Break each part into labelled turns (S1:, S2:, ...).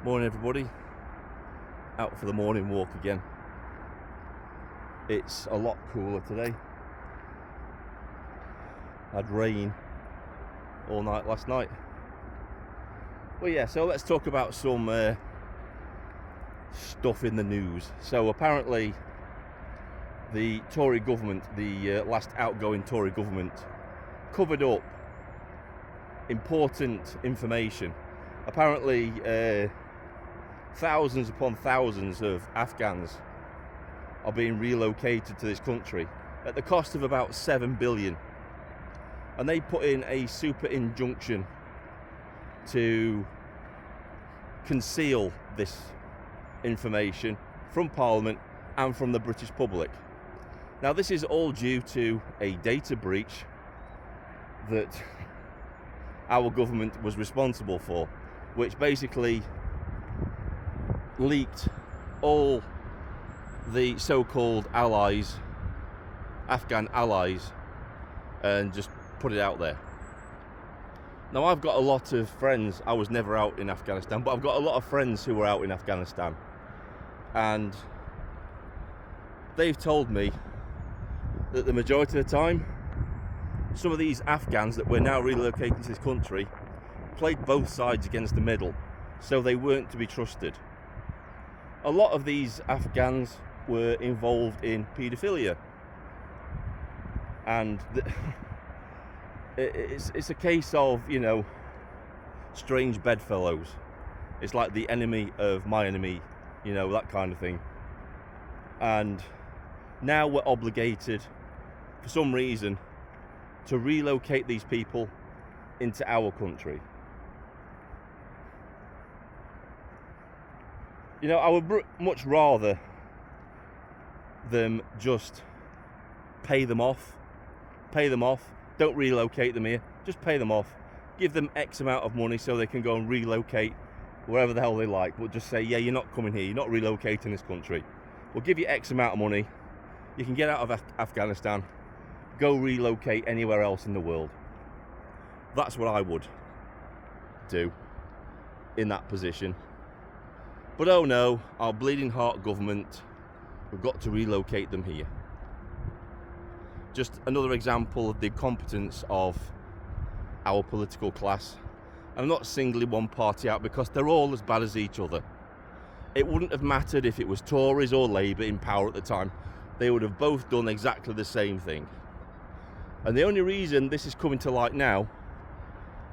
S1: Morning everybody, out for the morning walk again. It's a lot cooler today. Had rain all night last night. Well yeah, so let's talk about some stuff in the news. So apparently the Tory government, the last outgoing Tory government, covered up important information. Apparently thousands upon thousands of Afghans are being relocated to this country at the cost of about 7 billion. And they put in a super injunction to conceal this information from Parliament and from the British public. Now this is all due to a data breach that our government was responsible for, which basically leaked all the so-called allies, Afghan allies, and just put it out there. Now I've got a lot of friends, I was never out in Afghanistan, but I've got a lot of friends who were out in Afghanistan, and they've told me that the majority of the time, some of these Afghans that we're now relocating to this country played both sides against the middle, so they weren't to be trusted. A lot of these Afghans were involved in paedophilia, and it's a case of, you know, strange bedfellows. It's like the enemy of my enemy, you know, that kind of thing. And now we're obligated, for some reason, to relocate these people into our country. You know, I would much rather them just pay them off, don't relocate them here, just pay them off, give them X amount of money so they can go and relocate wherever the hell they like, but just say, yeah, you're not coming here, you're not relocating this country. We'll give you X amount of money, you can get out of Afghanistan, go relocate anywhere else in the world. That's what I would do in that position. But oh no, our bleeding heart government, we've got to relocate them here. Just another example of the incompetence of our political class. I'm not singling one party out because they're all as bad as each other. It wouldn't have mattered if it was Tories or Labour in power at the time. They would have both done exactly the same thing. And the only reason this is coming to light now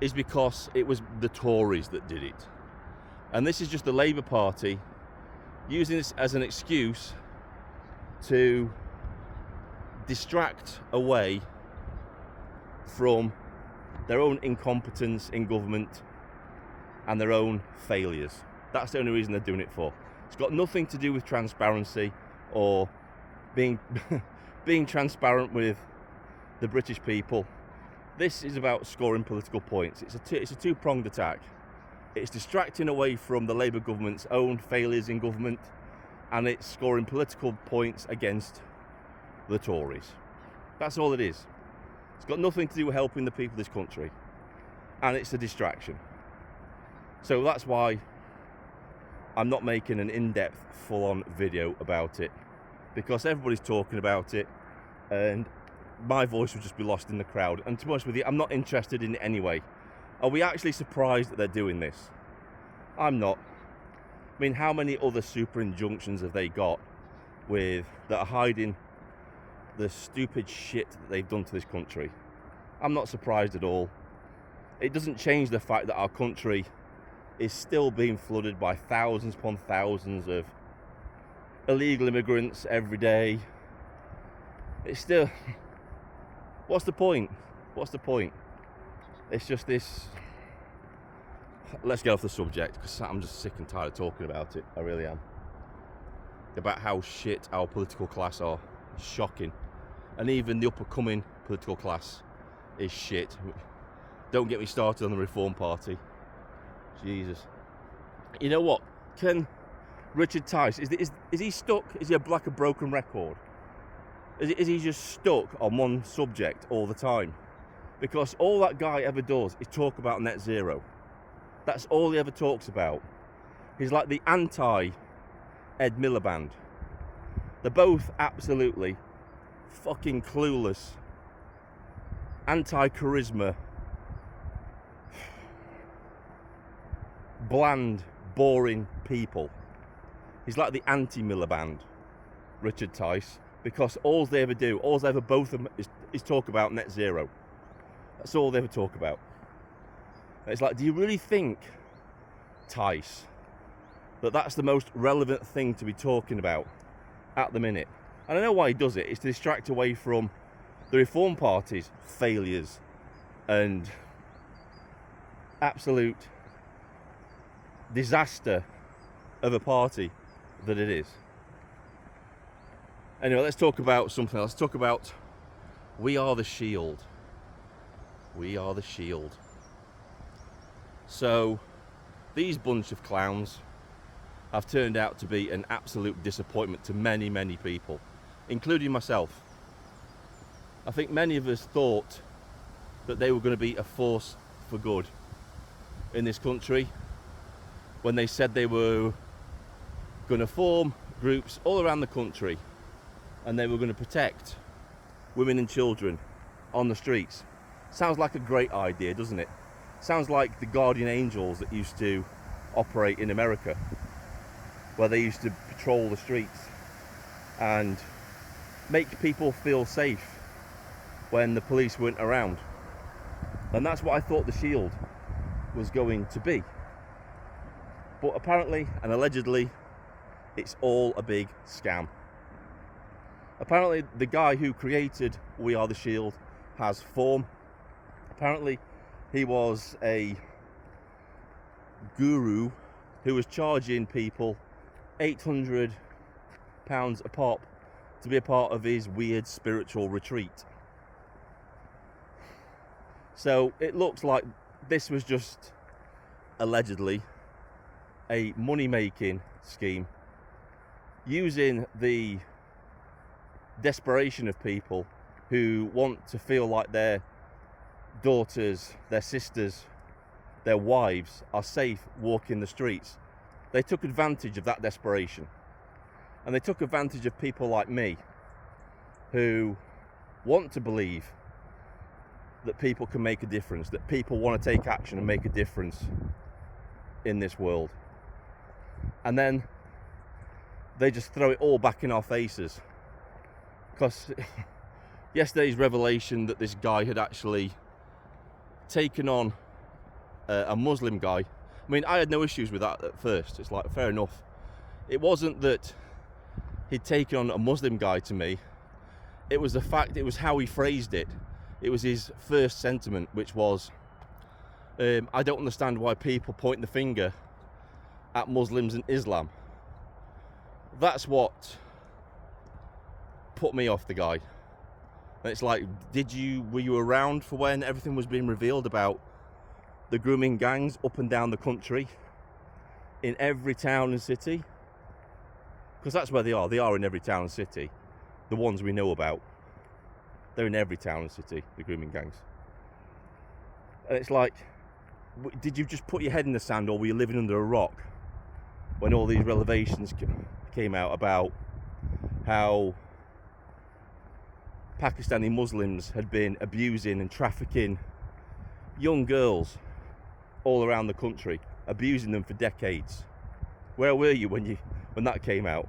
S1: is because it was the Tories that did it. And this is just the Labour Party using this as an excuse to distract away from their own incompetence in government and their own failures. That's the only reason they're doing it for. It's got nothing to do with transparency or being transparent with the British people. This is about scoring political points. It's a two-pronged attack. It's distracting away from the Labour government's own failures in government, and it's scoring political points against the Tories. That's all it is. It's got nothing to do with helping the people of this country, and it's a distraction. So that's why I'm not making an in-depth, full-on video about it, because everybody's talking about it, and my voice would just be lost in the crowd. And to be honest with you, I'm not interested in it anyway. Are we actually surprised that they're doing this? I'm not. I mean, how many other super injunctions have they got that are hiding the stupid shit that they've done to this country? I'm not surprised at all. It doesn't change the fact that our country is still being flooded by thousands upon thousands of illegal immigrants every day. It's still... What's the point? What's the point? It's just this... Let's get off the subject, because I'm just sick and tired of talking about it. I really am. About how shit our political class are. Shocking. And even the up-and-coming political class is shit. Don't get me started on the Reform Party. Jesus. You know what? Can Richard Tice, is he stuck? Is he like a broken record? Is he just stuck on one subject all the time? Because all that guy ever does is talk about net zero. That's all he ever talks about. He's like the anti Ed Miliband. They're both absolutely fucking clueless, anti-charisma, bland, boring people. He's like the anti-Miliband, Richard Tice, because all they ever do, all they ever both of them is talk about net zero. That's all they ever talk about. And it's like, do you really think, Tice, that that's the most relevant thing to be talking about at the minute? And I know why he does it. It's to distract away from the Reform Party's failures and absolute disaster of a party that it is. Anyway, let's talk about something else. Let's talk about We Are the Shield. We are the Shield. So, these bunch of clowns have turned out to be an absolute disappointment to many, many people, including myself. I think many of us thought that they were going to be a force for good in this country when they said they were going to form groups all around the country and they were going to protect women and children on the streets. Sounds like a great idea, doesn't it? Sounds like the guardian angels that used to operate in America, where they used to patrol the streets and make people feel safe when the police weren't around. And that's what I thought the Shield was going to be. But apparently, and allegedly, it's all a big scam. Apparently, the guy who created We Are the Shield has form. Apparently, he was a guru who was charging people £800 a pop to be a part of his weird spiritual retreat. So it looks like this was just allegedly a money-making scheme using the desperation of people who want to feel like their daughters, their sisters, their wives are safe walking the streets. They took advantage of that desperation. And they took advantage of people like me who want to believe that people can make a difference, that people want to take action and make a difference in this world. And then they just throw it all back in our faces. Because yesterday's revelation that this guy had actually taken on a Muslim guy. I mean, I had no issues with that at first. It's like, fair enough. It wasn't that he'd taken on a Muslim guy to me. It was the fact, it was how he phrased it. It was his first sentiment, which was, I don't understand why people point the finger at Muslims and Islam. That's what put me off the guy. And it's like, were you around for when everything was being revealed about the grooming gangs up and down the country, in every town and city? Because that's where they are. They are in every town and city. The ones we know about. They're in every town and city, the grooming gangs. And it's like, did you just put your head in the sand, or were you living under a rock when all these revelations came out about how Pakistani Muslims had been abusing and trafficking young girls all around the country, abusing them for decades? Where were you when that came out?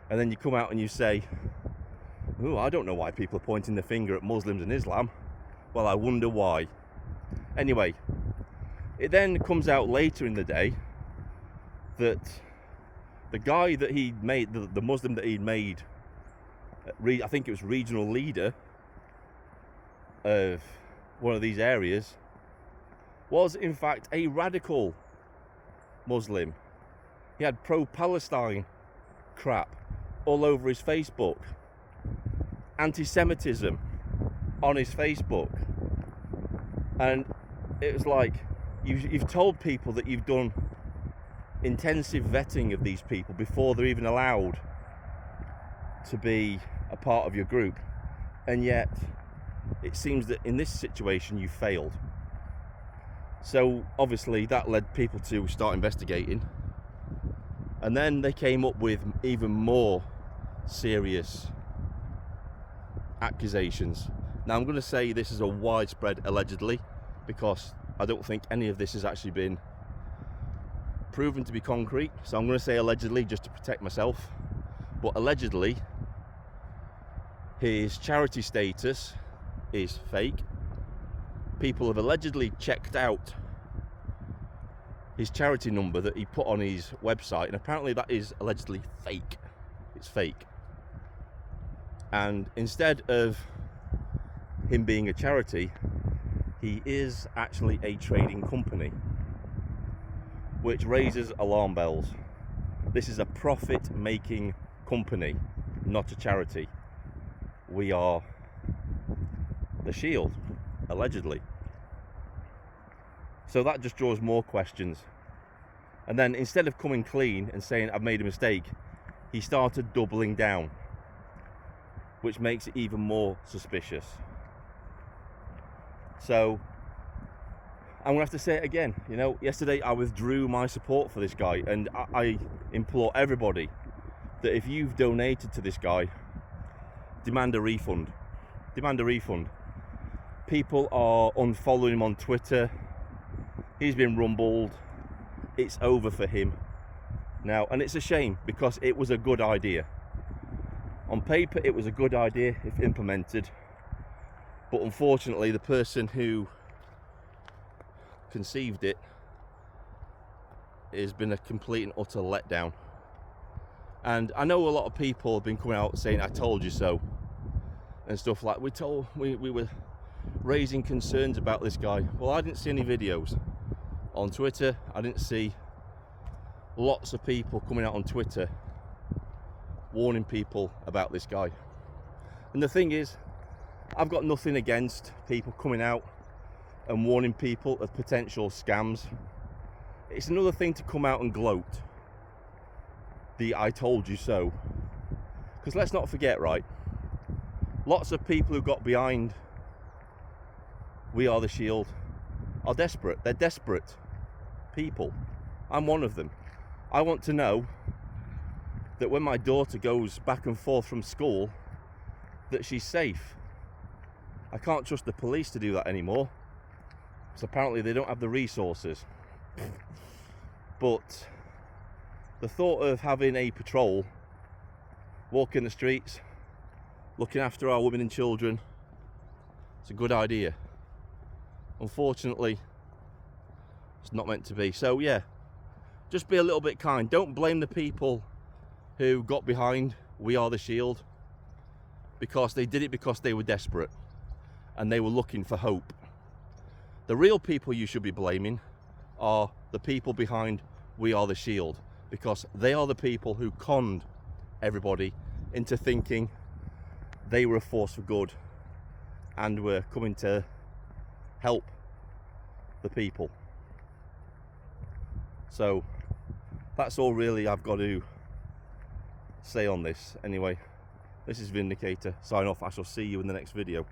S1: And then you come out and you say, oh, I don't know why people are pointing the finger at Muslims and Islam. Well, I wonder why. Anyway, it then comes out later in the day that the guy that he'd made, the Muslim that he'd made, I think it was regional leader of one of these areas, was in fact a radical Muslim. He had pro-Palestine crap all over his Facebook, anti-Semitism on his Facebook, and it was like, you've told people that you've done intensive vetting of these people before they're even allowed to be a part of your group, and yet it seems that in this situation you failed. So obviously that led people to start investigating, And then they came up with even more serious accusations. Now I'm going to say this is a widespread allegedly, because I don't think any of this has actually been proven to be concrete. So I'm going to say allegedly just to protect myself. But allegedly, his charity status is fake. People have allegedly checked out his charity number that he put on his website, and apparently that is allegedly fake. It's fake. And instead of him being a charity, he is actually a trading company, which raises alarm bells. This is a profit-making company, not a charity. We are the Shield, allegedly. So that just draws more questions. And then instead of coming clean and saying I've made a mistake, he started doubling down, which makes it even more suspicious. So I'm gonna have to say it again. You know, yesterday I withdrew my support for this guy, and I implore everybody that if you've donated to this guy, demand a refund. Demand a refund. People are unfollowing him on Twitter. He's been rumbled. It's over for him now, and it's a shame because it was a good idea. On paper, it was a good idea if implemented, but unfortunately, the person who conceived it has been a complete and utter letdown. And I know a lot of people have been coming out saying "I told you so" and stuff like we were raising concerns about this guy. Well, I didn't see any videos on Twitter. I didn't see lots of people coming out on Twitter warning people about this guy. And the thing is, I've got nothing against people coming out and warning people of potential scams. It's another thing to come out and gloat the "I told you so," because let's not forget, right, lots of people who got behind We Are the Shield are desperate. They're desperate people. I'm one of them. I want to know that when my daughter goes back and forth from school, that she's safe. I can't trust the police to do that anymore, because apparently they don't have the resources. But the thought of having a patrol walking the streets, looking after our women and children, it's a good idea. Unfortunately, it's not meant to be. So yeah, just be a little bit kind. Don't blame the people who got behind We Are the Shield, because they did it because they were desperate and they were looking for hope. The real people you should be blaming are the people behind We Are the Shield, because they are the people who conned everybody into thinking they were a force for good and were coming to help the people. So that's all really I've got to say on this. Anyway, this is Vindicator, sign off. I shall see you in the next video.